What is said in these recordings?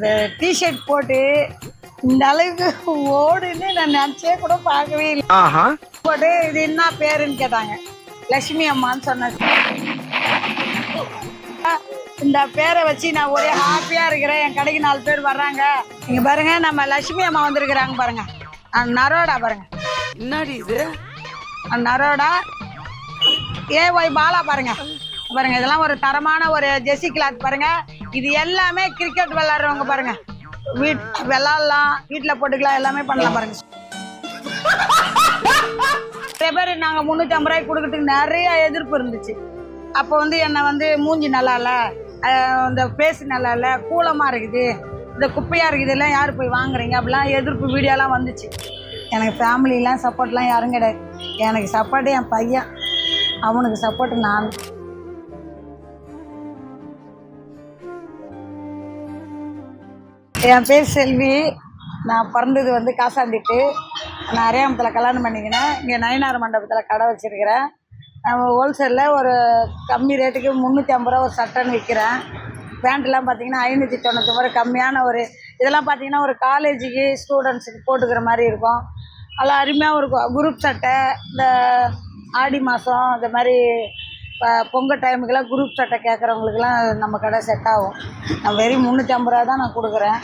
இந்த டிஷர்ட் போட்டு இந்த அளவுக்கு ஓடுன்னு நான் நினைச்சே கூட பார்க்கவே இல்லை. போட்டு இது என்ன பேருன்னு கேட்டாங்க. லட்சுமி அம்மான்னு சொன்னது. இந்த பேரை வச்சு நான் ஒரே ஹாப்பியா இருக்கிறேன். என் கடைக்கு 4 பேர் வர்றாங்க. இங்க பாருங்க, நம்ம லட்சுமி அம்மா வந்திருக்கிறாங்க பாருங்க. நரோடா பாருங்க, என்னடி இது நரோடா ஏஒய் பாலா பாருங்க. பாருங்க, இதெல்லாம் ஒரு தரமான ஒரு ஜெர்சி கிளாத் பாருங்க. இது எல்லாமே கிரிக்கெட் விளையாடுறவங்க பாருங்க, விளையாடலாம், வீட்டுல போட்டுக்கலாம், எல்லாமே பண்ணலாம் பாருங்க. நிறைய பேர் நாங்க 350 ரூபாய்க்கு கொடுக்கறதுக்கு நிறைய எதிர்ப்பு இருந்துச்சு. அப்போ வந்து என்னை வந்து மூஞ்சி நல்லா இல்லை, இந்த பேஸ் நல்லா இல்லை, கூலமா இருக்குது, இந்த குப்பையா இருக்குது, எல்லாம் யார் போய் வாங்குறீங்க அப்படிலாம் எதிர்ப்பு வீடியோலாம் வந்துச்சு. எனக்கு ஃபேமிலிலாம் சப்போர்ட்லாம் யாரும் கிடையாது. எனக்கு சப்போர்ட்டு என் பையன், அவனுக்கு சப்போர்ட் நான். என் பேர் செல்வி. நான் பிறந்தது வந்து காசாந்திட்டு. நான் அரியாமத்தில் கல்யாணம் பண்ணிக்கினேன். இங்கே நயினார் மண்டபத்தில் கடை வச்சுருக்கிறேன். நம்ம ஹோல்சேலில் ஒரு கம்மி ரேட்டுக்கு 350 ரூபா ஒரு சட்டைன்னு விற்கிறேன். பேண்ட்லாம் பார்த்தீங்கன்னா 599 ரூபா கம்மியான ஒரு இதெல்லாம் பார்த்தீங்கன்னா ஒரு காலேஜுக்கு ஸ்டூடெண்ட்ஸுக்கு போட்டுக்கிற மாதிரி இருக்கும். நல்லா அருமையாகவும் இருக்கும். குரூப் சட்டை, இந்த ஆடி மாதம் இந்த மாதிரி பொங்கல் டைமுக்கெல்லாம் குரூப் சட்டை கேட்குறவங்களுக்குலாம் நம்ம கடை செட் ஆகும். நான் வெறும் 350 ரூபா தான் நான் கொடுக்குறேன்.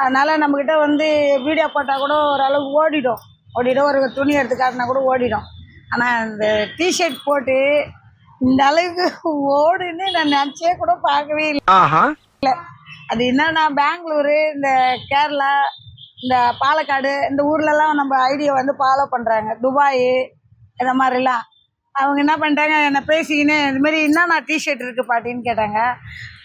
அதனால் நம்மக்கிட்ட வந்து வீடியோ போட்டால் கூட ஓரளவுக்கு ஓடிடும். ஒரு துணி எடுத்து காட்டினா கூட ஓடிடும். ஆனால் இந்த டிஷர்ட் போட்டு இந்த அளவுக்கு ஓடுன்னு நான் நினச்சே கூட பார்க்கவே இல்லை. அது என்னன்னா பெங்களூரு, இந்த கேரளா, இந்த பாலக்காடு, இந்த ஊர்லலாம் நம்ம ஐடியா வந்து ஃபாலோ பண்ணுறாங்க. துபாய் இந்த மாதிரிலாம் அவங்க என்ன பண்ணிட்டாங்க, என்னை பேசிக்கின்னு இதுமாரி என்னன்னா டிஷர்ட் இருக்குது பாட்டின்னு கேட்டாங்க.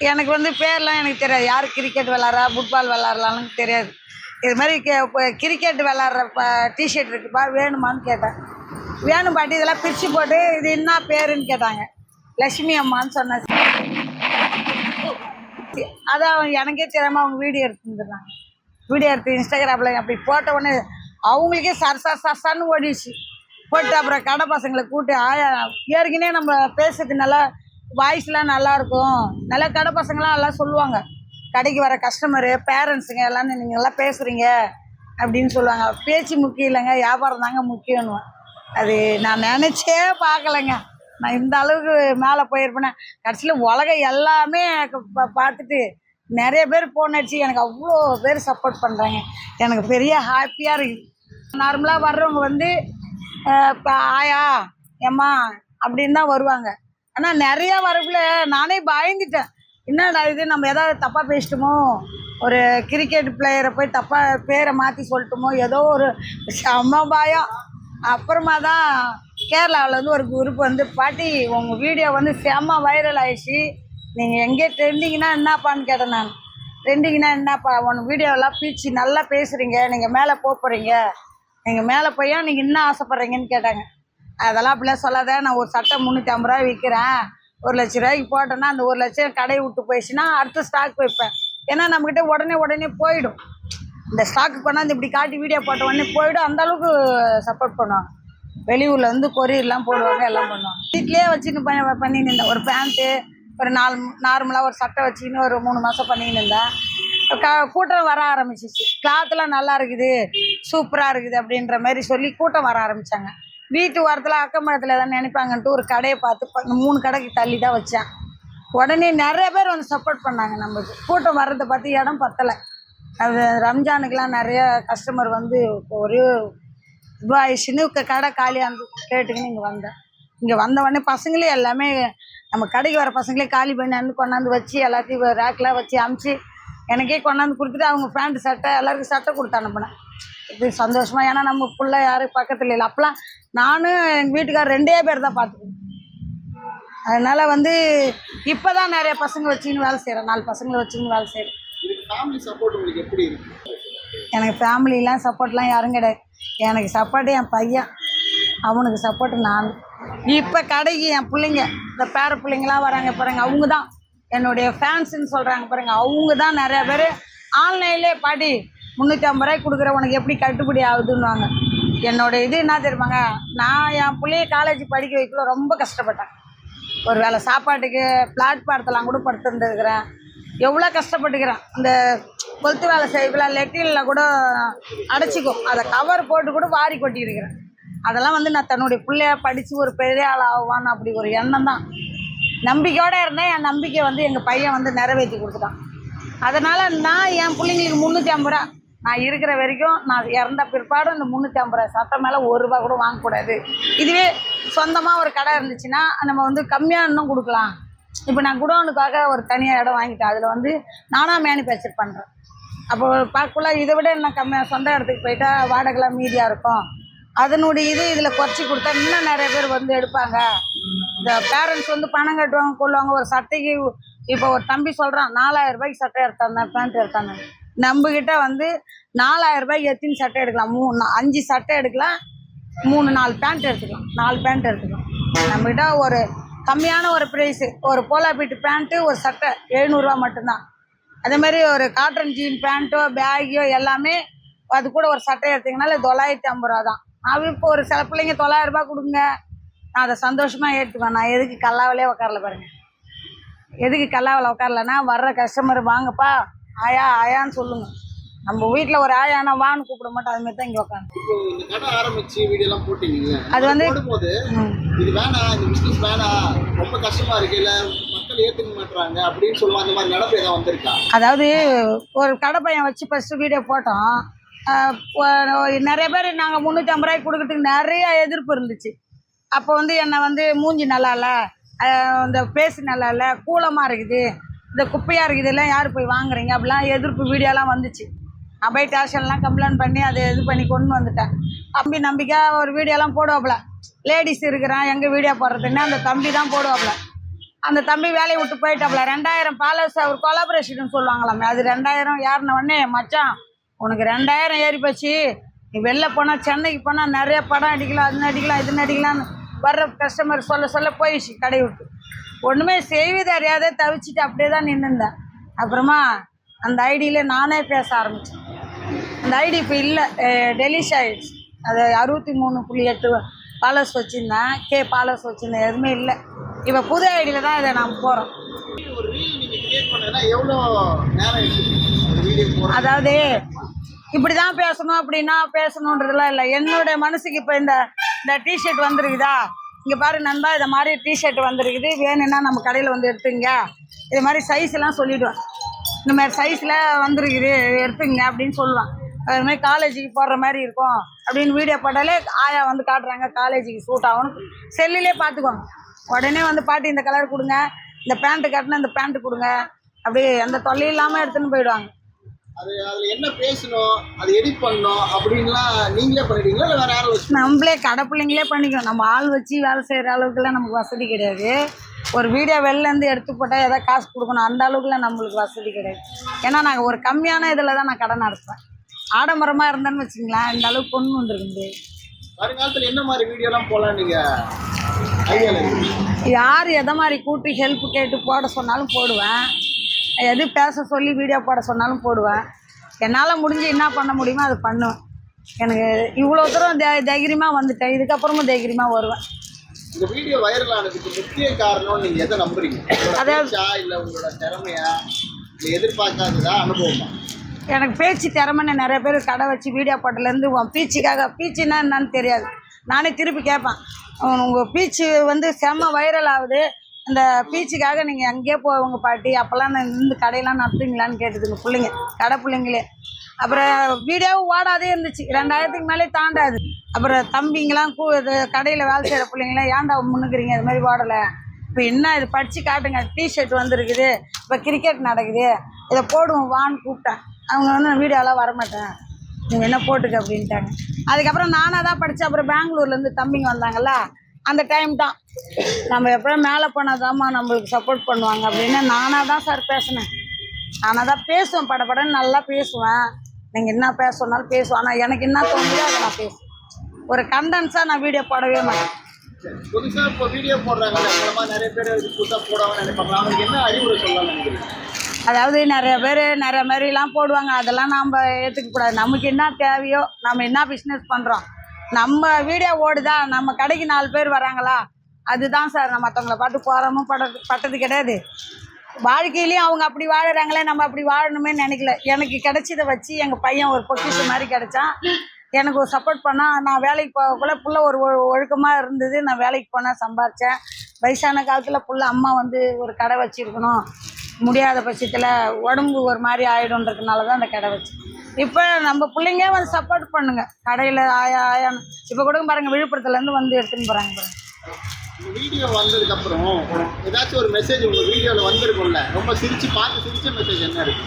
எனக்கு வந்து பேர்லாம் எனக்கு தெரியாது. யார் கிரிக்கெட் விளாட்றா, ஃபுட்பால் விளாட்லான்னு தெரியாது. இது மாதிரி கிரிக்கெட் விளாட்ற டிஷர்ட் இருக்குப்பா, வேணுமான்னு கேட்டேன். வேணும் பாட்டி, இதெல்லாம் பிரித்து போட்டு இது என்ன பேருன்னு கேட்டாங்க. லட்சுமி அம்மான்னு சொன்னேன். அதான் எனக்கே தெரியாமல் அவங்க வீடியோ எடுத்துருந்துடுறாங்க. வீடியோ எடுத்து இன்ஸ்டாகிராமில் அப்படி போட்ட உடனே அவங்களுக்கே சர்சான்னு ஓடிடுச்சு. போட்டு அப்புறம் கடை பசங்களை கூட்டி ஏற்கனவே நம்ம பேசுறது நல்லா வாய்ஸ்லாம் நல்லாயிருக்கும். நல்லா கடை பசங்களாம் நல்லா சொல்லுவாங்க. கடைக்கு வர கஸ்டமரு, பேரண்ட்ஸுங்க எல்லாம் நீங்கள் எல்லாம் பேசுகிறீங்க அப்படின்னு சொல்லுவாங்க. பேச்சு முக்கியம் இல்லைங்க, வியாபாரம் தாங்க முக்கியம்னு. அது நான் நினச்சே பார்க்கலைங்க. நான் இந்த அளவுக்கு மேலே போயிருப்பேனே. கடைசியில் உலகம் எல்லாமே பார்த்துட்டு நிறைய பேர் ஃபோன் அடிச்சு எனக்கு அவ்வளோ பேர் சப்போர்ட் பண்ணுறாங்க. எனக்கு பெரிய ஹாப்பியாக இருக்குது. நார்மலாக வர்றவங்க வந்து இப்போ ஆயா ஏம்மா அப்படின்னு தான் வருவாங்க. ஆனால் நிறையா வரக்குள்ள நானே பயந்துட்டேன். என்னடா இது, நம்ம எதாவது தப்பாக பேசிட்டோமோ, ஒரு கிரிக்கெட் பிளேயரை போய் தப்பாக பேரை மாற்றி சொல்லிட்டோமோ, ஏதோ ஒரு செம்ம பயம். அப்புறமா தான் கேரளாவில் வந்து ஒரு குரூப் வந்து பாட்டி உங்கள் வீடியோ வந்து செம்ம வைரல் ஆயிடுச்சு, நீங்கள் எங்கேயே ட்ரெண்டிங்னா என்னப்பான்னு கேட்டேன். நான் ட்ரெண்டிங்னா என்னப்பா, உன் வீடியோலாம் பீச்சு நல்லா பேசுகிறீங்க, நீங்கள் மேலே போகிறீங்க, நீங்கள் மேலே போய் நீங்கள் என்ன ஆசைப்பட்றீங்கன்னு கேட்டாங்க. அதெல்லாம் அப்படிலாம் சொல்லாத, நான் ஒரு சட்டை 350 ரூபா விற்கிறேன், 1 லட்ச ரூபாய்க்கு போட்டேன்னா அந்த 1 லட்சம் கடையை விட்டு போயிடுச்சுன்னா அடுத்த ஸ்டாக் வைப்பேன். ஏன்னா நம்மக்கிட்ட உடனே போயிடும். இந்த ஸ்டாக்கு கொண்டாந்து இப்படி காட்டி வீடியோ போட்ட உடனே போயிடும். அந்தளவுக்கு சப்போர்ட் பண்ணுவாங்க. வெளியூரில் வந்து கொரியர்லாம் போடுவாங்க, எல்லாம் பண்ணுவாங்க. வீட்லேயே வச்சுன்னு பண்ணின்னு இருந்தேன். ஒரு பேண்ட்டு, ஒரு நார்மலாக ஒரு சட்டை வச்சுக்கின்னு ஒரு 3 மாதம் பண்ணின்னு இருந்தேன். கூட்டம் வர ஆரம்பிச்சிச்சு. கிளாத்லாம் நல்லா இருக்குது, சூப்பராக இருக்குது அப்படின்ற மாதிரி சொல்லி கூட்டம் வர ஆரம்பித்தாங்க. வீட்டு வாரத்தில் அக்கம் பக்கத்தில் எதாவது நினைப்பாங்கன்ட்டு ஒரு கடையை பார்த்து 3 கடைக்கு தள்ளி தான் வச்சேன். உடனே நிறைய பேர் வந்து சப்போர்ட் பண்ணாங்க. நம்மளுக்கு கூட்டம் வர்றதை பார்த்து இடம் பத்தலை. அது ரம்ஜானுக்கெலாம் நிறைய கஸ்டமர் வந்து ஒரு இதுவாகிடுச்சின்னு கடை காலியாக கேட்டுக்கின்னு இங்கே வந்தேன். இங்கே வந்த உடனே பசங்களே எல்லாமே நம்ம கடைக்கு வர பசங்களே காலி பண்ணி கொண்டாந்து வச்சு எல்லாத்தையும் ரேக்கெலாம் வச்சு அமுச்சு எனக்கே கொண்டாந்து கொடுத்துட்டு அவங்க பேண்ட் சட்டை எல்லாருக்கும் சட்டை கொடுத்து அனுப்பினேன். இது சந்தோஷமா. ஏன்னா நம்ம பிள்ள யாரும் பக்கத்தில் இல்லை. அப்போலாம் நானும் எங்கள் வீட்டுக்காரர் 2 பேர் தான் பார்த்துக்கணும். அதனால வந்து இப்போ தான் நிறைய பசங்க வச்சுக்கின்னு வேலை செய்கிறேன். 4 பசங்களை வச்சுக்கின்னு வேலை செய்கிறேன். எனக்கு ஃபேமிலிலாம் சப்போர்ட்லாம் யாரும் கிடையாது. எனக்கு சப்போர்ட்டு என் பையன், அவனுக்கு சப்போர்ட்டு நான். இப்போ கடைக்கு என் பிள்ளைங்க, இந்த பேர பிள்ளைங்களாம் வராங்க பாருங்க, அவங்க தான் என்னுடைய ஃபேன்ஸுன்னு சொல்கிறாங்க பாருங்க. அவங்க தான் நிறையா பேர் ஆன்லைன்லேயே பாட்டி 350 ரூபாய்க்கு கொடுக்குற உனக்கு எப்படி கட்டுப்படி ஆகுதுன்னுவாங்க. என்னோடய இது என்ன தெரியுமாங்க, நான் என் பிள்ளைய காலேஜ் படிக்க வைக்கல ரொம்ப கஷ்டப்பட்டேன். ஒரு வேளை சாப்பாட்டுக்கு பிளாட்பாரத்தெல்லாம் கூட படுத்துருந்துருக்கிறேன். எவ்வளோ கஷ்டப்பட்டுக்கிறேன். இந்த கொளுத்து வேலை செய்யலாம் லெட்டினில் கூட அடைச்சிக்கும், அதை கவர் போட்டு கூட வாரி கொட்டியிருக்கிறேன். அதெல்லாம் வந்து நான் தன்னுடைய பிள்ளைய படித்து ஒரு பெரிய ஆள் ஆவான்னு அப்படி ஒரு எண்ணம் தான். நம்பிக்கையோடு இருந்தேன். என் நம்பிக்கை வந்து எங்கள் பையன் வந்து நிறைவேற்றி கொடுத்துட்டான். அதனால் நான் என் பிள்ளைங்களுக்கு 350 ரூபா நான் இருக்கிற வரைக்கும், நான் இறந்த பிற்பாடும் இந்த 350 ரூபா சட்டம் மேலே ₹1 கூட வாங்கக்கூடாது. இதுவே சொந்தமாக ஒரு கடை இருந்துச்சுன்னா நம்ம வந்து கம்மியாக இன்னும் கொடுக்கலாம். இப்போ நான் குடோனுக்காக ஒரு தனியாக இடம் வாங்கிட்டேன். அதில் வந்து நானாக மேனுஃபேக்சர் பண்ணுறேன். அப்போ பார்க்கக்குள்ள இதை விட இன்னும் கம்மியாக சொந்த இடத்துக்கு போயிட்டா வாடகைலாம் மீதியாக இருக்கும். அதனுடைய இதில் குறைச்சி கொடுத்தா இன்னும் நிறைய பேர் வந்து எடுப்பாங்க. இந்த பேரண்ட்ஸ் வந்து பணம் கட்டுவாங்க கொள்ளுவாங்க. ஒரு சட்டைக்கு இப்போ ஒரு தம்பி சொல்கிறான் 4000 ரூபாய்க்கு சட்டை எடுத்தாங்க, பேண்ட் எடுத்தாங்க. நம்மக்கிட்ட வந்து 4000 ரூபாய்க்கு எத்தனை சட்டை எடுக்கலாம்? 5 சட்டை எடுக்கலாம், 3-4 பேண்ட் எடுத்துக்கலாம், 4 பேண்ட் எடுத்துக்கலாம். நம்மக்கிட்ட ஒரு கம்மியான ஒரு ப்ரைஸு, ஒரு போலா பீட்டு பேண்ட்டு ஒரு சட்டை 700 ரூபா மட்டும்தான். அதேமாதிரி ஒரு காட்டன் ஜீன் பேண்ட்டோ பேக்கையோ எல்லாமே அது கூட ஒரு சட்டை எடுத்திங்கனால 950 ரூபா தான். நான் இப்போ ஒரு சில பிள்ளைங்க 900 ரூபா கொடுங்க, நான் அதை சந்தோஷமாக ஏற்றுக்குவேன். நான் எதுக்கு கல்லாவிலே உட்காரல பாருங்கள். எதுக்கு கல்லாவில் உட்காரலன்னா வர்ற கஸ்டமர் வாங்கப்பா ஆயா ஆயான்னு சொல்லுங்கள். நம்ம வீட்டில் ஒரு ஆயானா வான்னு கூப்பிட மாட்டோம். அதுமாதிரி தான் இங்கே உட்காந்து அது வந்து இது வேணாம், இந்த பிசினஸ் வேணாம், ரொம்ப கஷ்டமா இருக்கு, இல்ல மக்கள் ஏத்துக்க மாட்டாங்க அப்படின்னு சொல்லுவாங்க. அந்த மாதிரி நினைப்பு ஏதாவது வந்திருக்கா? அதாவது ஒரு கடை பையன் வச்சு ஃபர்ஸ்ட் வீடியோ போட்டோம். நிறைய பேர் நாங்கள் 350 ரூபாய்க்கு கொடுக்கறதுக்கு நிறைய எதிர்ப்பு இருந்துச்சு. அப்போ வந்து என்னை வந்து மூஞ்சி நல்லா இல்லை, இந்த பேசி நல்லா இல்லை, கூலமாக இருக்குது, இந்த குப்பையாக இருக்குது, எல்லாம் யார் போய் வாங்குறீங்க அப்படிலாம் எதிர்ப்பு வீடியோலாம் வந்துச்சு. நான் போய் ஸ்டேஷன்லாம் கம்ப்ளைண்ட் பண்ணி அதை இது பண்ணி கொண்டு வந்துட்டேன். தம்பி நம்பிக்கையாக ஒரு வீடியோலாம் போடுவாப்புல. லேடிஸ் இருக்கிறான் எங்கள் வீடியோ போடுறதுன்னு அந்த தம்பி தான் போடுவாப்புல. அந்த தம்பி வேலையை விட்டு போயிட்டாப்புல. 2000 ஃபாலோவர்ஸ் அவர் கொலாபரேஷன் சொல்லுவாங்களாமே, அது 2000 ஏறின உடனே மச்சான் உனக்கு 2000 ஏறி போச்சு, நீ வெளில போனால் சென்னைக்கு போனால் நிறைய படம் அடிக்கலாம், அது நடிக்கலாம், இது நடிக்கலாம்னு வர்ற கஸ்டமர் சொல்ல சொல்ல போயிடுச்சு கடை விட்டு. ஒன்றுமே செய்வது அறியாதே தவிச்சிட்டு அப்படியே தான் நின்றுந்தேன். அப்புறமா அந்த ஐடியில் நானே பேச ஆரம்பித்தேன். அந்த ஐடி இப்போ இல்லை, டெலிஷ் ஆகிடுச்சு. அது 63.8 ஃபாலோவர்ஸ் வச்சுருந்தேன், ஃபாலோவர்ஸ் வச்சுருந்தேன், எதுவுமே இல்லை. இப்போ புது ஐடியில் தான் இதை நான் போகிறோம். அதாவது இப்படி தான் பேசணும் அப்படின்னா பேசணுன்றதுலாம் இல்லை. என்னுடைய மனசுக்கு இப்போ இந்த டிஷர்ட் வந்துருக்குதா, இங்கே பாரு நண்பா இதை மாதிரி டிஷர்ட் வந்துருக்குது, வேணும்னா நம்ம கடையில் வந்து எடுத்துங்க, இது மாதிரி சைஸ்லாம் சொல்லிவிடுவேன். இந்த மாதிரி சைஸில் வந்துருக்குது எடுத்துங்க அப்படின்னு சொல்லுவான். அதுமாதிரி காலேஜுக்கு போடுற மாதிரி இருக்கும் அப்படின்னு வீடியோ போட்டாலே ஆயா வந்து காட்டுறாங்க, காலேஜுக்கு சூட் ஆகணும். செல்லுலே பார்த்துக்கோங்க, உடனே வந்து பாட்டி இந்த கலர் கொடுங்க, இந்த பேண்ட்டு கட்டினா இந்த பேண்ட்டு கொடுங்க, அப்படி அந்த தொல்லை இல்லாமல் எடுத்துன்னு போயிடுவாங்க. அது அதில் என்ன பேசணும், அது எடிட் பண்ணணும் அப்படின்லாம் நீங்களே பண்ணிட்டீங்களா இல்லை வேறு யாரும் வச்சு? நம்மளே கடை பிள்ளைங்களே பண்ணிக்கணும். நம்ம ஆள் வச்சு வேலை செய்கிற அளவுக்குலாம் நமக்கு வசதி கிடையாது. ஒரு வீடியோ வெளிலேருந்து எடுத்து போட்டால் எதாவது காசு கொடுக்கணும், அந்த அளவுக்குலாம் நம்மளுக்கு வசதி கிடையாது. ஏன்னா நாங்கள் ஒரு கம்மியான இதில் தான் நான் கடை நடத்துவேன். ஆடம்பரமாக இருந்தேன்னு வச்சுங்களேன் இந்த அளவுக்கு கொண்டு வந்துருக்கு முடியாது. வருங்காலத்தில் என்ன மாதிரி வீடியோலாம் போகலாம் நீங்கள்? யார் எதை மாதிரி கூட்டி ஹெல்ப் கேட்டு போட சொன்னாலும் போடுவேன், எது பேச சொல்லி வீடியோ போட சொன்னாலும் போடுவேன். என்னால் முடிஞ்சு என்ன பண்ண முடியுமோ அதை பண்ணுவேன். எனக்கு இவ்வளோ தூரம் தைரியமாக வந்துட்டேன், இதுக்கப்புறமும் தைரியமாக வருவேன். இந்த வீடியோ வைரல் ஆனதுக்கு முக்கிய காரணம் நீங்கள் எதை நம்புறீங்க? அதாவது இல்லை உங்களோட திறமையா, இல்லை எதிர்பார்க்காததா, அனுபவமா? எனக்கு பேச்சு திறமைன்னு நிறைய பேர் கடை வச்சு வீடியோ போட்டலேருந்து உன் பீச்சுன்னா என்னன்னு தெரியாது. நானே திருப்பி கேட்பேன், உங்கள் பீச்சு வந்து செம்ம வைரல் ஆகுது, இந்த பீச்சுக்காக நீங்கள் அங்கேயே போவங்க பாட்டி, அப்போல்லாம் நான் இந்த கடையெல்லாம் நடத்துவீங்களான்னு கேட்டதுங்க பிள்ளைங்க, கடை பிள்ளைங்களே. அப்புறம் வீடியோவும் ஓடாதே இருந்துச்சு, 2000க்கு மேலே தாண்டாது. அப்புறம் தம்பிங்களாம் கடையில் வேலை செய்கிற பிள்ளைங்களாம் ஏன்டா முன்னுக்குறீங்க, இது மாதிரி ஓடலை, இப்போ என்ன இது படித்து காட்டுங்க, டிஷர்ட் வந்துருக்குது, இப்போ கிரிக்கெட் நடக்குது, இதை போடுவோம் வான்னு கூப்பிட்டேன். அவங்க வந்து வீடியோலாம் வரமாட்டேன், நீங்கள் என்ன போட்டுக்க அப்படின்ட்டாங்க. அதுக்கப்புறம் நானாக தான் படித்தேன். அப்புறம் பெங்களூர்லேருந்து தம்பிங்க வந்தாங்கல்ல, அந்த டைம் தான் நம்ம எப்போயும் மேலே போனால் தாம்மா நம்மளுக்கு சப்போர்ட் பண்ணுவாங்க அப்படின்னு நானாக தான் சார் பேசினேன். நானாக தான் பேசுவேன், படப்படன்னு நல்லா பேசுவேன். நீங்கள் என்ன பேச சொன்னாலும் பேசுவேன், ஆனால் எனக்கு என்ன தோணுதோ அதை நான் பேசுவேன். ஒரு கண்டென்ஸாக நான் வீடியோ போடவே மாட்டேன். புதுசாக இப்போ வீடியோ போடுறாங்க, நிறைய பேர் புதுசாக போடாமல் நினைப்பாங்க, அவங்களுக்கு என்ன அறிவுரை சொல்லலாம் நினைக்கிறேன்? அதாவது நிறைய பேர் நிறைய மாதிரிலாம் போடுவாங்க, அதெல்லாம் நம்ம ஏற்றுக்கக்கூடாது. நமக்கு என்ன தேவையோ, நம்ம என்ன பிஸ்னஸ் பண்ணுறோம், நம்ம வீடியோ ஓடுதா, நம்ம கடைக்கு 4 பேர் வராங்களா, அதுதான் சார். நம்ம மற்றவங்கள பார்த்து போகிறோமும் பட்டது கிடையாது. வாழ்க்கையிலையும் அவங்க அப்படி வாழுறாங்களே, நம்ம அப்படி வாழணுமே நினைக்கல. எனக்கு கிடைச்சதை வச்சு எங்கள் பையன் ஒரு பொக்கிஷன் மாதிரி கிடைச்சான். எனக்கு ஒரு சப்போர்ட் பண்ணால் நான் வேலைக்கு போகக்குள்ள புள்ள ஒரு ஒழுக்கமாக இருந்தது. நான் வேலைக்கு போனால் சம்பாரித்தேன். வயசான காலத்தில் புள்ள அம்மா வந்து ஒரு கடை வச்சுருக்கணும், முடியாத பட்சத்தில் உடம்பு ஒரு மாதிரி ஆகிடும்ன்றதுனால தான் அந்த கடை வச்சு. இப்போ நம்ம பிள்ளைங்க வந்து சப்போர்ட் பண்ணுங்க. கடையில் ஆயான்னு இப்போ கூட பாருங்கள், விழுப்புரத்துலேருந்து வந்து எடுத்துன்னு போகிறாங்க பாருங்க. இந்த வீடியோ வந்ததுக்கு அப்புறம் ஏதாச்சும் ஒரு மெசேஜ் உங்க வீடியோல வந்திருக்கும்ல, ரொம்ப பார்த்து சிரிச்ச மெசேஜ் என்ன இருக்கு?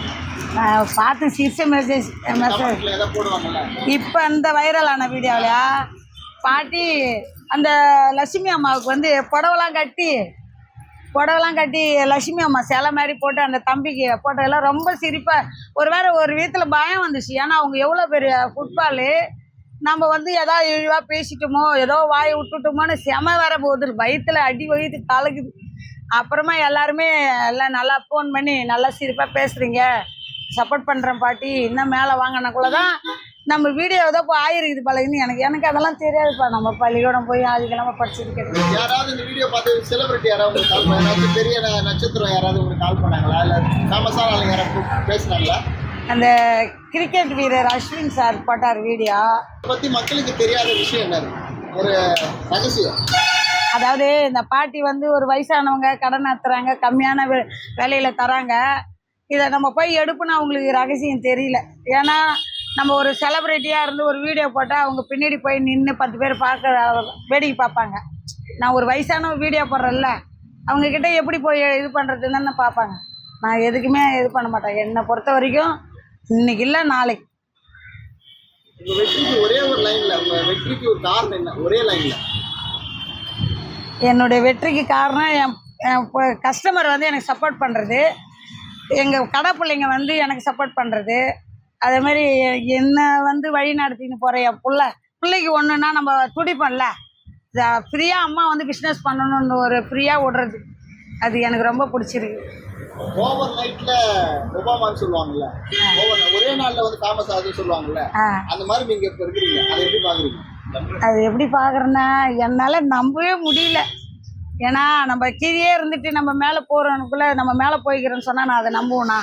நான் பார்த்து சிரிச்ச மெசேஜ் கமெண்ட்ல ஏதாவது போடுவாங்கல்ல? இப்போ அந்த வைரலான வீடியோவிலையா பாட்டி அந்த லட்சுமி அம்மாவுக்கு வந்து புடவெல்லாம் கட்டி லட்சுமி அம்மா சிலை மாதிரி போட்டு அந்த தம்பிக்கு போட்டதெல்லாம் ரொம்ப சிரிப்பாக. ஒரு விதத்தில் பயம் வந்துச்சு. ஏன்னா அவங்க எவ்வளோ பெரிய ஃபுட்பாலு, நம்ம வந்து எதாவது இழிவாக பேசிட்டோமோ, ஏதோ வாயை விட்டுட்டோமோன்னு செம வர போகுது. வயிற்றுல அடி வயிற்று கலக்குது. அப்புறமா எல்லாருமே எல்லாம் நல்லா ஃபோன் பண்ணி நல்லா சிரிப்பாக பேசுகிறீங்க, சப்போர்ட் பண்ணுறேன் பாட்டி, இன்னும் மேலே வாங்கினக்குள்ள தான் நம்ம வீடியோ ஏதோ இப்போ ஆயிருக்குது பழகுன்னு. எனக்கு அதெல்லாம் தெரியாதுப்பா. நம்ம பள்ளிக்கூடம் போய் அதுக்கெல்லாம் படிச்சுட்டு கிடையாது. யாராவது இந்த வீடியோ பார்த்து செலிபிரிட்டி யாராவது உங்களுக்கு கால் பண்ணாங்க? பெரிய நட்சத்திரம் யாராவது உங்களுக்கு கால் பண்ணாங்களா? இல்லை ஃபேமஸான ஆளுங்க யாராவது பேசினாங்களா? அந்த கிரிக்கெட் வீரர் அஸ்வின் சார் போட்டார் வீடியோ. அதை பற்றி மக்களுக்கு தெரியாத விஷயம் என்ன ஒரு ரகசியம்? அதாவது இந்த பாட்டி வந்து ஒரு வயசானவங்க கடன் நடத்துகிறாங்க, கம்மியான விலையில் தராங்க. இதை நம்ம போய் எடுப்புன்னு அவங்களுக்கு ரகசியம் தெரியல. ஏன்னா நம்ம ஒரு செலிப்ரிட்டியாக இருந்து ஒரு வீடியோ போட்டால் அவங்க பின்னாடி போய் நின்று 10 பேர் பார்க்க வேடிக்கை பார்ப்பாங்க. நான் ஒரு வயசான வீடியோ போடுறேன்ல, அவங்கக்கிட்ட எப்படி போய் இது பண்ணுறதுன்னு பார்ப்பாங்க. நான் எதுக்குமே இது பண்ண மாட்டேன். என்னை பொறுத்த வரைக்கும் இன்னைக்கு இல்லை நாளைக்கு. உங்கள் வெற்றிக்கு ஒரே ஒரு லைனில், உங்கள் வெற்றிக்கு ஒரு காரணம் என்ன? ஒரே லைனில். என்னுடைய வெற்றிக்கு காரணம் என் கஸ்டமர் வந்து எனக்கு சப்போர்ட் பண்ணுறது, எங்கள் கடை பிள்ளைங்க வந்து எனக்கு சப்போர்ட் பண்ணுறது, அதேமாதிரி என்னை வந்து வழி நடத்தின்னு போகிற என் பிள்ளைக்கு ஒன்றுன்னா நம்ம துடிப்போம்ல, ஃப்ரீயாக அம்மா வந்து பிஸ்னஸ் பண்ணணும்னு ஒரு ஃப்ரீயாக விடுறது, அது எனக்கு ரொம்ப பிடிச்சிருக்கு. ஓவர் நைட்ல ஒபாமான்னு சொல்லுவாங்கல்ல, ஒரே நாள்ல வந்து ஃபேமஸ் ஆகுதுன்னு சொல்லுவாங்கல்ல, அந்த மாதிரி நீங்க இப்ப இருக்கிறீங்க. அதை எப்படி பாக்குறீங்க? அது எப்படி பாக்குறேன்னா, என்னால நம்பவே முடியல. ஏன்னா நம்ம கீழே இருந்துட்டு நம்ம மேலே போகிறவனுக்குள்ள நம்ம மேலே போய்க்கிறோன்னு சொன்னால் நான் அதை நம்புவேனா?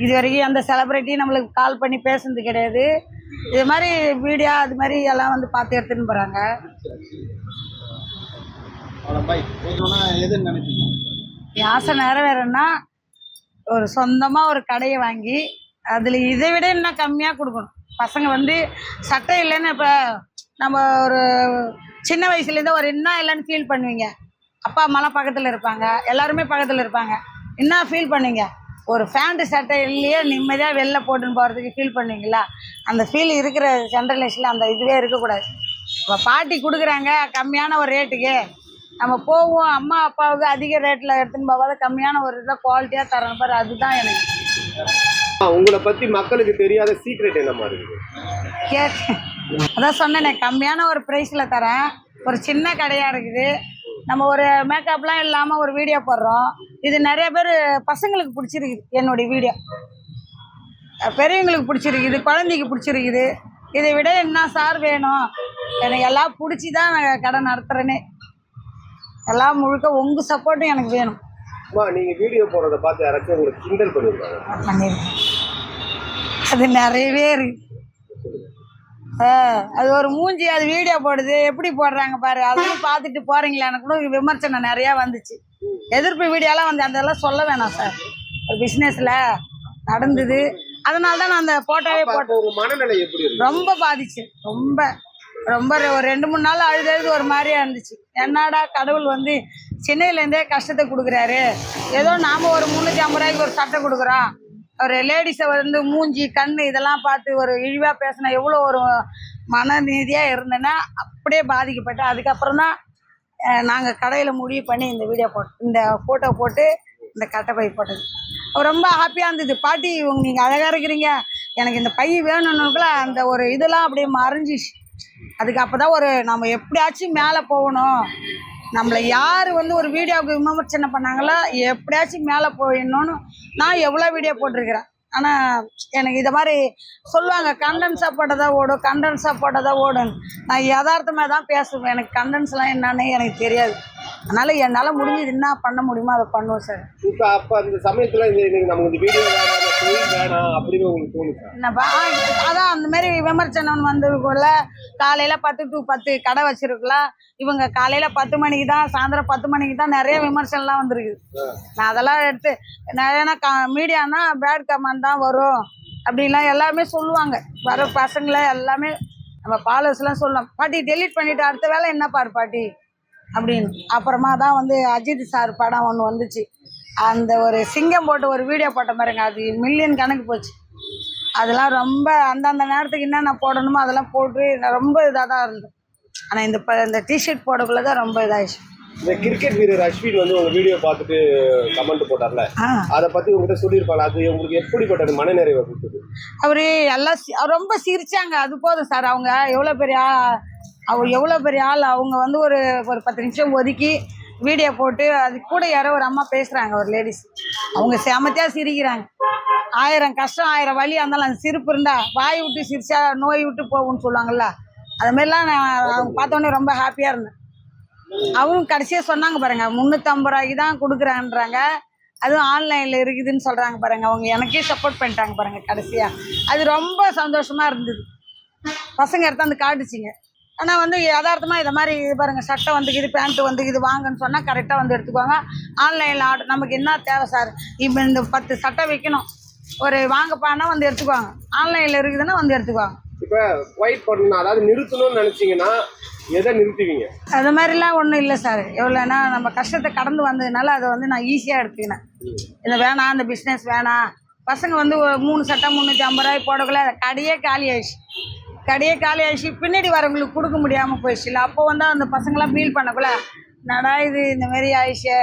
இது வரைக்கும் அந்த செலிப்ரிட்டி நம்மளுக்கு கால் பண்ணி பேசுனது கிடையாது. இது மாதிரி வீடியோ அது மாதிரி எல்லாம் வந்து பார்த்து எடுத்துன்னு போகிறாங்க. எதுன்னு நினைப்பீங்க? என் ஆசை நிறைவேறன்னா ஒரு சொந்தமாக ஒரு கடையை வாங்கி அதில் இதை விட இன்னும் கம்மியாக கொடுக்கணும். பசங்க வந்து சட்டை இல்லைன்னு இப்போ நம்ம ஒரு சின்ன வயசுலேருந்து ஒரு என்ன இல்லைன்னு ஃபீல் பண்ணுவீங்க. அப்பா அம்மாலாம் பக்கத்தில் இருப்பாங்க, எல்லாருமே பக்கத்தில் இருப்பாங்க. என்ன ஃபீல் பண்ணுவீங்க? ஒரு ஃபேண்ட்டு சட்டை இல்லையே நிம்மதியாக வெளில போட்டுன்னு போகிறதுக்கு ஃபீல் பண்ணுவீங்களா? அந்த ஃபீல் இருக்கிற ஜென்ரலேஷனில் அந்த இதுவே இருக்கக்கூடாது. இப்போ பாட்டி கொடுக்குறாங்க கம்மியான ஒரு ரேட்டுக்கு, நம்ம போவோம். அம்மா அப்பாவுக்கு அதிக ரேட்டில் எடுத்துன்னு போகாத கம்மியான ஒரு இதில் குவாலிட்டியாக தரணும் பாரு, அதுதான் எனக்கு. உங்களை பற்றி மக்களுக்கு தெரியாத சீக்ரெட் என்ன மாதிரி அதான் சொன்னேனே, கம்மியான ஒரு ப்ரைஸில் தரேன். ஒரு சின்ன கடையாக இருக்குது. நம்ம ஒரு மேக்கப்லாம் இல்லாமல் ஒரு வீடியோ போடுறோம். இது நிறைய பேர் பசங்களுக்கு பிடிச்சிருக்குது என்னுடைய வீடியோ, பெரியவங்களுக்கு பிடிச்சிருக்குது, குழந்தைக்கு பிடிச்சிருக்குது. இதை விட என்ன சார் வேணும்? எனக்கு எல்லாம் பிடிச்சி தான் நான் கடை நடத்துகிறேனே. எல்லாம் முழுக்க உங்கள் சப்போர்ட்டும் எனக்கு வேணும். நீங்கள் வீடியோ போடுறத பார்த்து யாராச்சும் உங்களுக்கு கிண்டல் பண்ணியிருக்காங்க? பண்ணியிருக்கேன், அது நிறையவே இருக்கு. அது ஒரு மூஞ்சி, அது வீடியோ போடுது எப்படி போடுறாங்க பாரு, அதெல்லாம் பார்த்துட்டு போகிறீங்களான்னு கூட விமர்சனம் நிறையா வந்துச்சு. எதிர்ப்பு வீடியோலாம் வந்து அதெல்லாம் சொல்ல வேணாம் சார். ஒரு பிஸ்னஸில் நடந்தது, அதனால தான் நான் அந்த ஃபோட்டோவே போட்டேன். உங்கள் மனநிலை எப்படி இருக்கு? ரொம்ப பாதிச்சு, ரொம்ப ரொம்ப ஒரு 2-3 நாள் அழுது ஒரு மாதிரியா இருந்துச்சு. என்னடா கடவுள் வந்து சென்னையிலேருந்தே கஷ்டத்தை கொடுக்குறாரு, ஏதோ நாம் ஒரு 350 ரூபாய்க்கு ஒரு சட்டை கொடுக்குறோம். ஒரு லேடிஸை வந்து மூஞ்சி கண் இதெல்லாம் பார்த்து ஒரு இழிவாக பேசினா எவ்வளோ ஒரு மனநீதியாக இருந்தேன்னா அப்படியே பாதிக்கப்பட்டேன். அதுக்கப்புறம் தான் நாங்கள் கடையில் முடிவு பண்ணி இந்த வீடியோ இந்த ஃபோட்டோ போட்டு இந்த கட்டை போட்டது. ரொம்ப ஹாப்பியாக இருந்தது. பாட்டி நீங்கள் அழகாக இருக்கிறீங்க, எனக்கு இந்த பை வேணும்னுக்குள்ள அந்த ஒரு இதெல்லாம் அப்படியே மறைஞ்சிச்சு. அதுக்கு அப்போ தான் ஒரு நம்ம எப்படியாச்சும் மேலே போகணும், நம்மளை யார் வந்து ஒரு வீடியோவுக்கு விமர்சனம் பண்ணாங்களோ எப்படியாச்சும் மேலே போயிடணும்னு நான் எவ்வளோ வீடியோ போட்டிருக்கிறேன். ஆனால் எனக்கு இதை மாதிரி சொல்லுவாங்க, கண்டென்ஸாக போட்டதாக ஓடும், கண்டென்ஸாக போட்டதாக ஓடும். நான் யதார்த்தமாக தான் பேசுவேன். எனக்கு கண்டென்ஸ்லாம் என்னன்னு எனக்கு தெரியாது. அதனால் என்னால் முடிஞ்சது என்ன பண்ண முடியுமோ அதை பண்ணுவோம் சார். இப்போ அப்போ அந்த சமயத்தில் இன்னைக்கு நமக்கு இந்த வீடியோ வேணாம், தொழில் வேணாம் அப்படின்னு உங்களுக்கு தோணுச்சா? என்னப்பா அதான் அந்த மாதிரி விமர்சனம் வந்ததுக்குள்ள காலையில் 10 to 10 கடை வச்சிருக்கலாம். இவங்க காலையில் 10 மணிக்கு தான், சாயந்தரம் 10 மணிக்கு தான் நிறைய விமர்சனம்லாம் வந்துருக்கு. நான் அதெல்லாம் எடுத்து ஏன்னா மீடியானா பேட் கமெண்ட் தான் வரும் அப்படின்லாம் எல்லாருமே சொல்லுவாங்க. வர பசங்களை எல்லாமே நம்ம ஃபாலோவர்ஸ்லாம் சொல்லலாம், பாட்டி டெலீட் பண்ணிவிட்டு அடுத்த வேலை என்ன பாட்டி அப்படின்னு. அப்புறமா தான் வந்து அஜித் சார் படம் ஒன்று வந்துச்சு, அந்த ஒரு சிங்கம் போட்டு ஒரு வீடியோ போட்ட பாருங்க, அது மில்லியன் கணக்கு போச்சு. அதெல்லாம் ரொம்ப அந்தந்த நேரத்துக்கு என்னென்ன போடணுமோ அதெல்லாம் போட்டு ரொம்ப இதாக தான் இருந்தது. ஆனால் இந்த டிஷர்ட் போடக்குள்ள தான் ரொம்ப இதாகிடுச்சு. இந்த கிரிக்கெட் வீரர் அஸ்வின் வந்து உங்க வீடியோ பார்த்துட்டு கமெண்ட் போட்டார்ல, அதை பத்தி உங்ககிட்ட சொல்லியிருப்பாங்க, அது உங்களுக்கு எப்படிப்பட்டது மனநிறைவை கொடுத்தது? அவரு எல்லாம் ரொம்ப சிரிச்சாங்க. அது போதும் சார். அவங்க எவ்வளோ பெரிய ஆள். அவங்க வந்து ஒரு 10 நிமிஷம் ஒதுக்கி வீடியோ போட்டு அது கூட யாரோ ஒரு அம்மா பேசுகிறாங்க, ஒரு லேடிஸ். அவங்க செமத்தியாக சிரிக்கிறாங்க. 1000 கஷ்டம் 1000 வலி இருந்தாலும் அந்த சிரிப்பு இருந்தா வாய் விட்டு சிரிச்சா நோய் விட்டு போகும்னு சொல்லுவாங்கள்ல, அதுமாரிலாம் நான் அவங்க பார்த்தோன்னே ரொம்ப ஹாப்பியாக இருந்தேன். அவங்க கடைசியாக சொன்னாங்க பாருங்க, 350 ரூபாய்க்கு தான் கொடுக்குறான்றாங்க, அதுவும் ஆன்லைனில் இருக்குதுன்னு சொல்கிறாங்க பாருங்க. அவங்க எனக்கே சப்போர்ட் பண்ணிட்டாங்க பாருங்க கடைசியாக. அது ரொம்ப சந்தோஷமாக இருந்தது. பசங்க எடுத்தாந்து காட்டுச்சிங்க. ஆனால் வந்து யதார்த்தமாக இதை மாதிரி இது பாருங்கள், சட்டை வந்துக்குது, பேண்ட்டு வந்துக்குது, வாங்கன்னு சொன்னால் கரெக்டாக வந்து எடுத்துக்குவாங்க. ஆன்லைனில் ஆர்டர் நமக்கு என்ன தேவை சார், இப்போ இந்த 10 சட்டை வைக்கணும், ஒரு வாங்கப்பானா வந்து எடுத்துக்குவாங்க. ஆன்லைனில் இருக்குதுன்னா வந்து எடுத்துக்குவாங்க. இப்போ குவைட் பண்ணணும், அதாவது நிறுத்தணும்னு நினச்சிங்கன்னா எதை நிறுத்துவீங்க? அது மாதிரிலாம் ஒன்றும் இல்லை சார். எவ்வளோன்னா நம்ம கஷ்டத்தை கடந்து வந்ததுனால அதை வந்து நான் ஈஸியாக எடுத்துக்கினேன். இதை வேணாம், இந்த பிஸ்னஸ் வேணாம். பசங்க வந்து 3 சட்டை 350 ரூபாய் போடக்குள்ள கடையே காலி ஆயிடுச்சு. பின்னாடி வரவங்களுக்கு கொடுக்க முடியாமல் போயிடுச்சு இல்லை. அப்போ வந்து அந்த பசங்களாம் ஃபீல் பண்ணக்குள்ள, நடா இது இந்தமாரி ஆயிடுச்சு,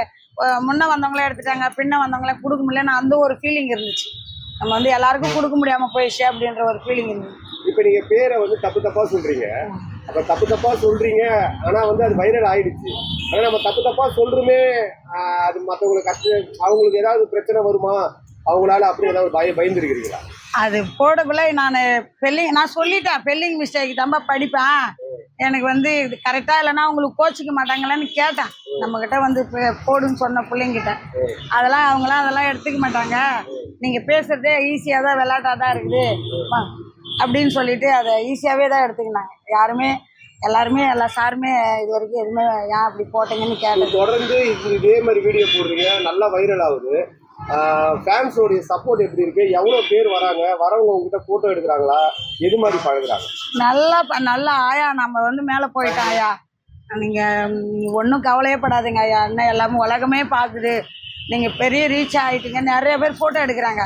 முன்ன வந்தவங்களே எடுத்துட்டாங்க, பின்ன வந்தவங்களே கொடுக்க முடியலன்னு அந்த ஒரு ஃபீலிங் இருந்துச்சு. நம்ம வந்து எல்லாருக்கும் கொடுக்க முடியாமல் போயிடுச்சு அப்படின்ற ஒரு ஃபீலிங் இருந்துச்சு. இப்போ நீங்கள் பேரை வந்து தப்பாக சொல்கிறீங்க, அப்போ தப்பாக சொல்கிறீங்க, ஆனால் வந்து அது வைரல் ஆகிடுச்சு. ஆனால் நம்ம தப்பாக சொல்கிறோமே, அது மற்றவங்களுக்கு கஷ்டம், அவங்களுக்கு ஏதாவது பிரச்சனை வருமா, அவங்களால அப்படி ஏதாவது பயந்துருக்கிறீங்களா? அது போடக்குள்ள நான் சொல்லிட்டேன், ஸ்பெல்லிங் மிஸ்டேக் தான்ப்பா படிப்பேன், எனக்கு வந்து இது கரெக்டாக இல்லைன்னா அவங்களுக்கு கோச்சிக்க மாட்டாங்களான்னு கேட்டேன். நம்மக்கிட்ட வந்து போடுன்னு சொன்ன பிள்ளைங்கிட்ட. அவங்களாம் எடுத்துக்க மாட்டாங்க, நீங்கள் பேசுகிறதே ஈஸியாக தான், விளையாட்டாக தான் இருக்குது அப்படின்னு சொல்லிட்டு அதை ஈஸியாகவே தான் எடுத்துக்கினாங்க. எல்லாருமே எல்லா சாருமே இது வரைக்கும் எதுவுமே ஏன் அப்படி போட்டீங்கன்னு கேட்டேன். தொடர்ந்து இதே மாதிரி வீடியோ போடுறீங்க, நல்லா வைரல் ஆகுது. ஃபேன்ஸோடைய சப்போர்ட் எப்படி இருக்கு? எவ்வளோ பேர் வராங்க? வரவங்க உங்ககிட்ட ஃபோட்டோ எடுக்கிறாங்களா? எது மாதிரி பழகுறாங்க? நல்லா ஆயா, நம்ம வந்து மேலே போயிட்டோம் ஆயா, நீங்கள் ஒன்றும் கவலையே படாதுங்க ஐயா, இன்னும் எல்லாமே உலகமே பார்க்குது, நீங்கள் பெரிய ரீச் ஆகிட்டீங்க, நிறைய பேர் ஃபோட்டோ எடுக்கிறாங்க.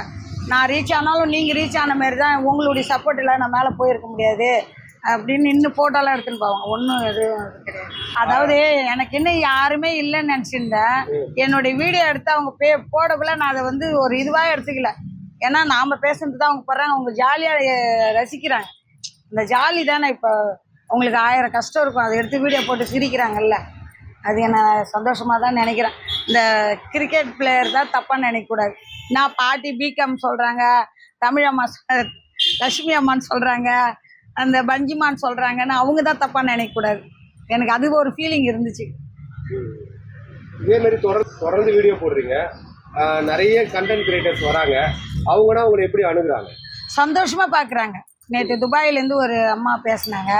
நான் ரீச் ஆனாலும் நீங்கள் ரீச் ஆன மாரி தான், உங்களுடைய சப்போர்ட் இல்லை நான் மேலே போயிருக்க முடியாது அப்படின்னு இன்னும் ஃபோட்டோலாம் எடுத்துன்னு போவாங்க. ஒன்றும் எதுவும் கிடையாது. அதாவது எனக்கு இன்னும் யாருமே இல்லைன்னு நினச்சிருந்தேன். என்னுடைய வீடியோ எடுத்து அவங்க போடக்குள்ள நான் அதை வந்து ஒரு இதுவாக எடுத்துக்கல. ஏன்னா நாம் பேசுறது தான் அவங்க போடுறாங்க, அவங்க ஜாலியாக ரசிக்கிறாங்க. இந்த ஜாலி தானே. இப்போ அவங்களுக்கு 1000 கஷ்டம் இருக்கும், அதை எடுத்து வீடியோ போட்டு சிரிக்கிறாங்கல்ல, அது என்ன சந்தோஷமாக தான் நினைக்கிறேன். இந்த கிரிக்கெட் பிளேயர் தான் தப்பாக நினைக்கக்கூடாது. நான் பாட்டி பிகாம் சொல்கிறாங்க, தமிழம்மா லட்சுமி அம்மான்னு சொல்கிறாங்க, அந்த பஞ்சிமான்னு சொல்கிறாங்கன்னு அவங்க தான் தப்பாக நினைக்கக்கூடாது. எனக்கு அது ஒரு ஃபீலிங் இருந்துச்சு. இதே மாதிரி தொடர்ந்து வீடியோ போடுறீங்க, நிறைய கண்டென்ட் கிரியேட்டர்ஸ் வராங்க, அவங்கன்னா உங்களை எப்படி அணுகுறாங்க? சந்தோஷமாக பார்க்குறாங்க. நேற்று துபாயிலேருந்து ஒரு அம்மா பேசினாங்க,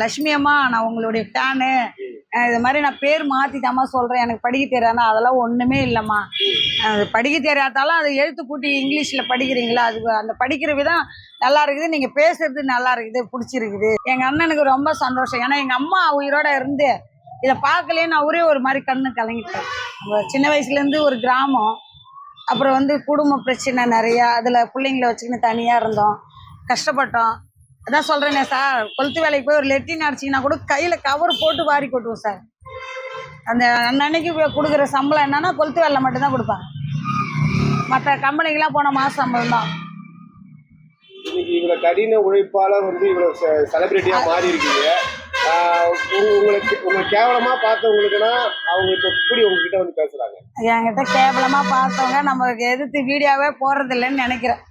லட்சுமி அம்மா நான் உங்களுடைய ஃபேனு, இது மாதிரி நான் பேர் மாற்றிட்டாம்மா சொல்கிறேன், எனக்கு படிக்க தெரியாதுன்னா அதெல்லாம் ஒன்றுமே இல்லைம்மா, அது படிக்க தெரியாதாலும் அதை எழுத்து கூட்டி இங்கிலீஷில் படிக்கிறீங்களா, அது அந்த படிக்கிற விதம் நல்லா இருக்குது, நீங்கள் பேசுறது நல்லா இருக்குது, பிடிச்சிருக்குது. எங்கள் அண்ணனுக்கு ரொம்ப சந்தோஷம். ஏன்னா எங்கள் அம்மா உயிரோட இருந்து இதை பார்க்கலேன்னு அவரே ஒரு மாதிரி கண்ணு கலங்கிட்டார். நம்ம சின்ன வயசுலேருந்து ஒரு கிராமம், அப்புறம் வந்து குடும்ப பிரச்சனை நிறையா, அதில் பிள்ளைங்கள வச்சுக்கின்னு தனியாக இருந்தோம், கஷ்டப்பட்டோம். அதான் சொல்கிறேனே சார், கொளுத்து வேலைக்கு போய் ஒரு லெட்டின் அடிச்சிங்கன்னா கூட கையில் கவர் போட்டு வாரி கொட்டுவோம் சார். அந்த அன்னன்னைக்கு கொடுக்குற சம்பளம் என்னன்னா கொளுத்து வேலை மட்டும்தான் கொடுப்பாங்க, மற்ற கம்பெனிக்கெலாம் போன மாதம் சம்பளம் தான். இன்னைக்கு இவ்வளோ கடின உழைப்பால் வந்து இவ்வளோ செலிப்ரிட்டியாக மாறி இருக்கீங்க. உங்களை கேவலமாக பார்த்தவங்களுக்குன்னா அவங்க இப்போ இப்படி உங்ககிட்ட வந்து பேசுகிறாங்க. என்கிட்ட கேவலமாக பார்த்தவங்க நம்மளுக்கு எதிர்த்து வீடியோவே போடுறதில்லைன்னு நினைக்கிறேன்.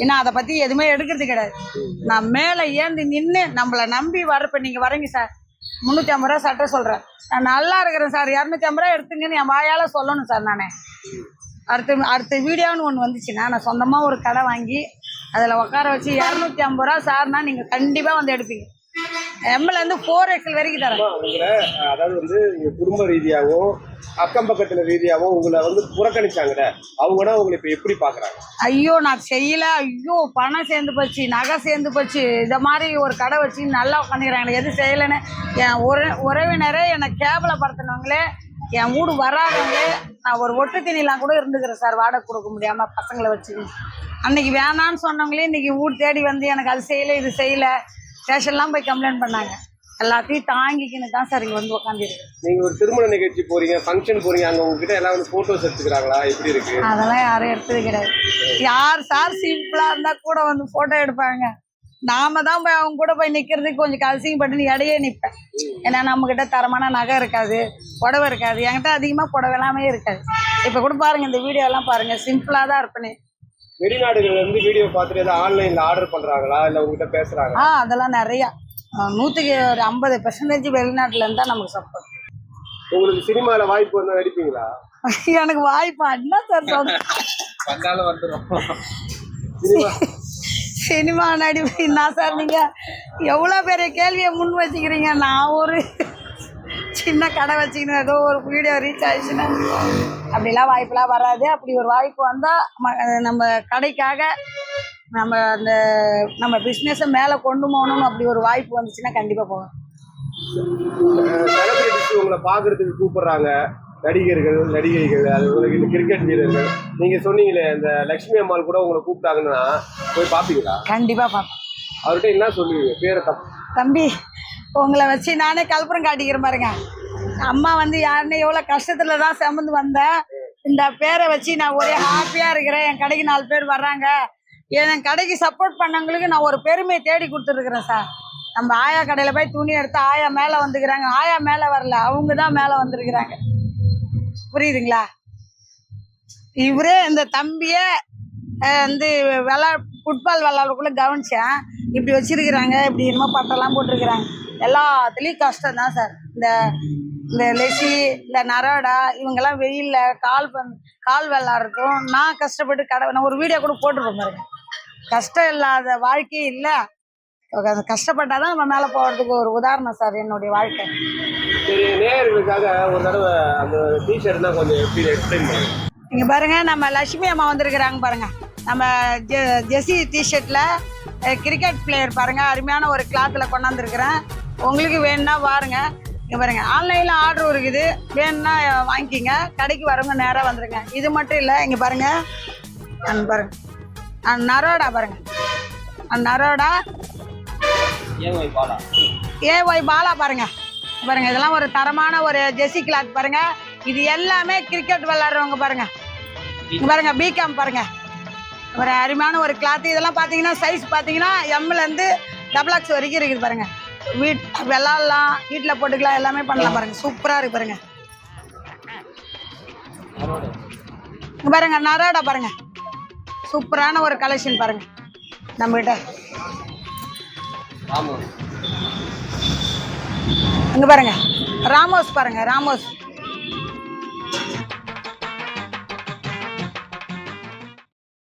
ஏன்னா அதை பற்றி எதுவுமே எடுக்கிறது கிடையாது. நான் மேலே ஏந்தி நின்று நம்மளை நம்பி வரப்போ நீங்கள் வரீங்க சார், 350 ரூபா சட்டை சொல்கிறேன். நான் நல்லா இருக்கிறேன் சார், 250 ரூபா எடுத்துங்கன்னு என் வாயால் சொல்லணும் சார். நான் அடுத்த வீடியோன்னு ஒன்று வந்துச்சுன்னா நான் சொந்தமாக ஒரு கடை வாங்கி அதில் உட்கார வச்சு 250 ரூபா சார்னா நீங்கள் கண்டிப்பாக வந்து எடுப்பீங்க. எம்லேருந்து 4XL வரைக்கும் தரேன். உங்களை அதாவது வந்து குடும்ப ரீதியாகவும் அக்கம் பக்கத்துல ரீதியாகவும் உங்களை வந்து புறக்கணிச்சாங்கல்ல, அவங்கன்னா உங்களை இப்போ எப்படி பார்க்குறாங்க? ஐயோ நான் செய்யலை, ஐயோ பணம் சேர்ந்து போச்சு, நகை சேர்ந்து போச்சு, இதை மாதிரி ஒரு கடை வச்சு நல்லா உட்காந்துக்கிறாங்களே, எது செய்யலைன்னு என் உறவினரே என்னை கேவலப்படுத்தினவங்களே, என் வீடு வராதவங்களே. நான் ஒரு ஒட்டு திணிலாம் கூட இருந்துக்கிறேன் சார், வாடகை கொடுக்க முடியாமல் பசங்களை வச்சு. அன்னைக்கு வேணான்னு சொன்னவங்களே இன்றைக்கி வீடு தேடி வந்து எனக்கு அது செய்யலை இது செய்யலை ஸ்டேஷன்லாம் போய் கம்ப்ளைண்ட் பண்ணாங்க. எல்லாத்தையும் தாங்கிக்கின்னு தான் சார் இங்கே வந்து உட்காந்துருக்கு. நீங்கள் ஒரு திருமண நிகழ்ச்சி போகிறீங்க, ஃபங்க்ஷன் போகிறீங்க, அங்கே உங்ககிட்ட எல்லாம் வந்து ஃபோட்டோஸ் எடுத்துக்கிறாங்களா, எப்படி இருக்கு? அதெல்லாம் யாரும் எடுத்தது கிடையாது. யார் சார் சிம்பிளாக இருந்தால் கூட வந்து ஃபோட்டோ எடுப்பாங்க. நாம தான் போய் அவங்க கூட போய் நிற்கிறதுக்கு கொஞ்சம் அசிங்கப்பட்டுன்னு இடையே நிற்பேன். ஏன்னா நம்மக்கிட்ட தரமான நகை இருக்காது, புடவை இருக்காது. என்கிட்ட அதிகமாக புடவை எல்லாமே இருக்காது. இப்போ கூட பாருங்கள், இந்த வீடியோலாம் பாருங்கள், சிம்பிளாக தான் இருப்பேனே. வெளிநாடுகள் வந்து வீடியோ பார்த்துட்டு ஏதாவது ஆன்லைனில் ஆர்டர் பண்ணுறாங்களா, இல்லை உங்ககிட்ட பேசுகிறாங்க? அதெல்லாம் நிறையா, 100க்கு ஒரு 50% வெளிநாட்டிலேருந்து தான் நமக்கு சப்போர்ட். உங்களுக்கு சினிமாவில் வாய்ப்பு வந்தால் நடிப்பீங்களா? எனக்கு வாய்ப்பா என்ன சார் சொல்ல, வந்தாலும் வந்துடும். சினிமா நடிப்பு என்ன சார், நீங்கள் எவ்வளோ பெரிய கேள்வியை முன் வச்சுக்கிறீங்க. நான் ஒரு சின்ன கடை வச்சுக்கணும், ஏதோ ஒரு வீடியோ ரீச் ஆயிடுச்சுன்னா அப்படிலாம் வாய்ப்பெலாம் வராது. அப்படி ஒரு வாய்ப்பு வந்தால் நம்ம கடைக்காக நம்ம பிஸ்னஸை மேலே கொண்டு போகணும்னு அப்படி ஒரு வாய்ப்பு வந்துச்சுன்னா கண்டிப்பாக போவேன். செலிபிரிட்டிஸ் உங்களை பார்க்குறதுக்கு கூப்பிட்றாங்க, நடிகைகள், அது உங்களுக்கு இந்த கிரிக்கெட் வீரர்கள். நீங்கள் சொன்னீங்களே இந்த லக்ஷ்மி அம்மாள் கூட உங்களை கூப்பிட்டாங்கன்னா போய் பார்ப்பீங்களா? கண்டிப்பாக பார்ப்பேன். அவர்கிட்ட என்ன சொல்லுவீங்க? பேரை தம்பி உங்களை வச்சு நானே கல்புரம் காட்டிக்கிறேன் பாருங்க. அம்மா வந்து யாருன்னு எவ்வளோ கஷ்டத்தில் தான் சுமந்து வந்தேன். இந்த பேரை வச்சு நான் ஒரே ஹாப்பியாக இருக்கிறேன். என் கடைக்கு 4 பேர் வர்றாங்க. என் கடைக்கு சப்போர்ட் பண்ணவங்களுக்கு நான் ஒரு பெருமையை தேடி கொடுத்துருக்குறேன் சார். நம்ம ஆயா கடையில் போய் துணி எடுத்து ஆயா மேலே வந்துக்கிறாங்க. ஆயா மேலே வரல, அவங்க தான் மேலே வந்திருக்கிறாங்க. புரியுதுங்களா? இவரே இந்த தம்பியை வந்து ஃபுட்பால் விளாட்றதுக்குள்ளே கவனிச்சேன். இப்படி வச்சிருக்கிறாங்க, இப்படி என்னமோ பட்டெல்லாம் போட்டிருக்கிறாங்க. எல்லாத்துலேயும் கஷ்டம் தான் சார். இந்த லெசி, இந்த நரோடா, இவங்கெல்லாம் வெயிலில் கால் விளாட்றதும் நான் கஷ்டப்பட்டு நான் ஒரு வீடியோ கூட போட்டுருவேன் பாருங்க. கஷ்டம் இல்லாத வாழ்க்கையே இல்லை. கஷ்டப்பட்டால் தான் நம்ம மேலே போகிறதுக்கு ஒரு உதாரணம் சார் என்னுடைய வாழ்க்கை. சரி, நேயர்களுக்காக ஒரு தடவை அந்த டிஷர்ட்னா கொஞ்சம் எப்படி எக்ஸ்பிளைன் பண்ணுங்க. இங்கே பாருங்கள், நம்ம லட்சுமி அம்மா வந்திருக்கிறாங்க பாருங்கள். நம்ம ஜெர்சி டிஷர்ட்டில் கிரிக்கெட் பிளேயர் பாருங்கள், அருமையான ஒரு கிளாத்தில் கொண்டாந்துருக்குறேன். உங்களுக்கு வேணும்னா பாருங்க. இங்கே பாருங்கள், ஆன்லைனில் ஆர்டர் இருக்குது, வேணும்னா வாங்கிக்கிங்க. கடைக்கு வரவங்க நேராக வந்துடுங்க. இது மட்டும் இல்லை, இங்கே பாருங்கள், பாருங்கள் நரோடா பாருங்கள், நரோடா ஏஒய் பாலா பாருங்கள். இதெல்லாம் ஒரு தரமான ஒரு ஜெர்சி கிளாத் பாருங்கள். இது எல்லாமே கிரிக்கெட் விளாட்றவங்க பாருங்கள். இங்கே பாருங்கள், பிகாம் பாருங்கள், ஒரு அருமையான ஒரு கிளாத்து. இதெல்லாம் பார்த்தீங்கன்னா சைஸ் பார்த்தீங்கன்னா எம்லேருந்து XXX வரைக்கும் இருக்குது பாருங்கள். விளாட்லாம், வீட்டில் போட்டுக்கலாம், எல்லாமே பண்ணலாம் பாருங்கள். சூப்பராக இருக்குது பாருங்கள். இங்கே பாருங்கள், நரோடா பாருங்கள், சூப்பரான ஒரு கலெக்ஷன் பாருங்கள் நம்மகிட்ட. இங்கே பாருங்கள், ராமோஸ் பாருங்கள், ராமோஸ்